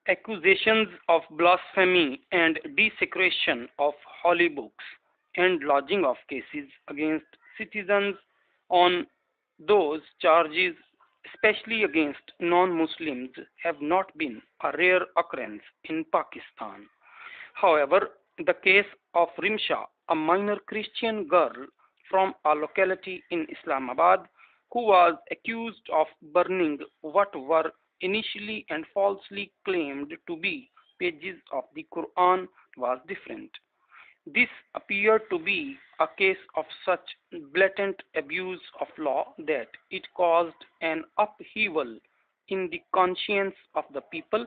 accusations of blasphemy and desecration of holy books, and lodging of cases against citizens on those charges, especially against non-Muslims, have not been a rare occurrence in Pakistan. However, the case of Rimsha, a minor Christian girl from a locality in Islamabad, who was accused of burning what were initially and falsely claimed to be pages of the Quran, was different. This appeared to be a case of such blatant abuse of law that it caused an upheaval in the conscience of the people,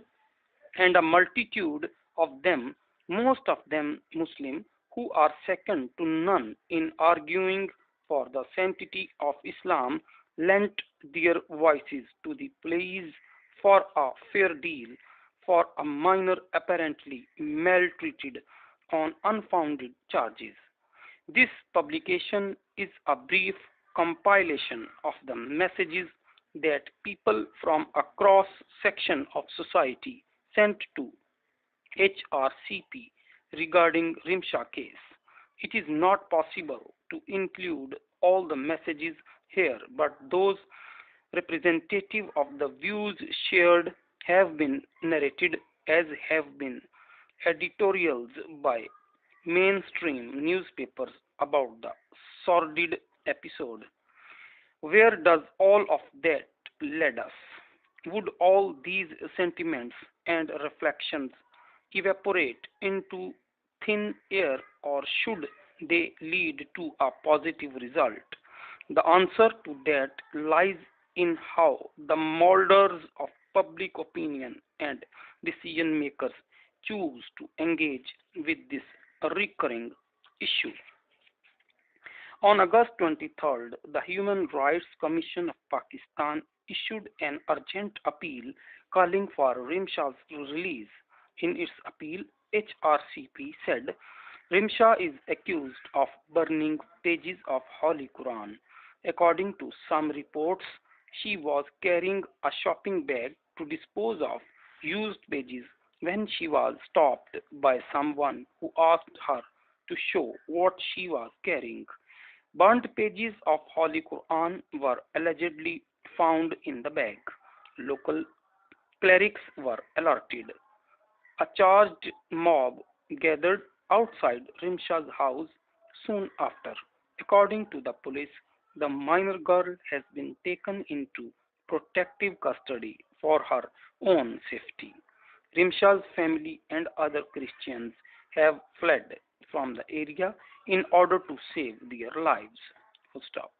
and a multitude of them, most of them Muslim, who are second to none in arguing for the sanctity of Islam, lent their voices to the pleas for a fair deal for a minor apparently maltreated on unfounded charges. This publication is a brief compilation of the messages that people from a cross section of society sent to HRCP regarding Rimsha case. It is not possible to include all the messages here, but those representative of the views shared have been narrated, as have been editorials by mainstream newspapers about the sordid episode. Where does all of that lead us? Would all these sentiments and reflections evaporate into thin air, or should they lead to a positive result? The answer to that lies in how the molders of public opinion and decision makers choose to engage with this recurring issue. On August 23rd, the Human Rights Commission of Pakistan issued an urgent appeal calling for Rimsha's release. In its appeal, HRCP said Rimsha is accused of burning pages of Holy Quran. According to some reports, she was carrying a shopping bag to dispose of used pages when she was stopped by someone who asked her to show what she was carrying. Burnt pages of Holy Quran were allegedly found in the bag. Local clerics were alerted. A charged mob gathered outside Rimsha's house soon after. According to the police, the minor girl has been taken into protective custody for her own safety. Rimsha's family and other Christians have fled from the area in order to save their lives. Full stop.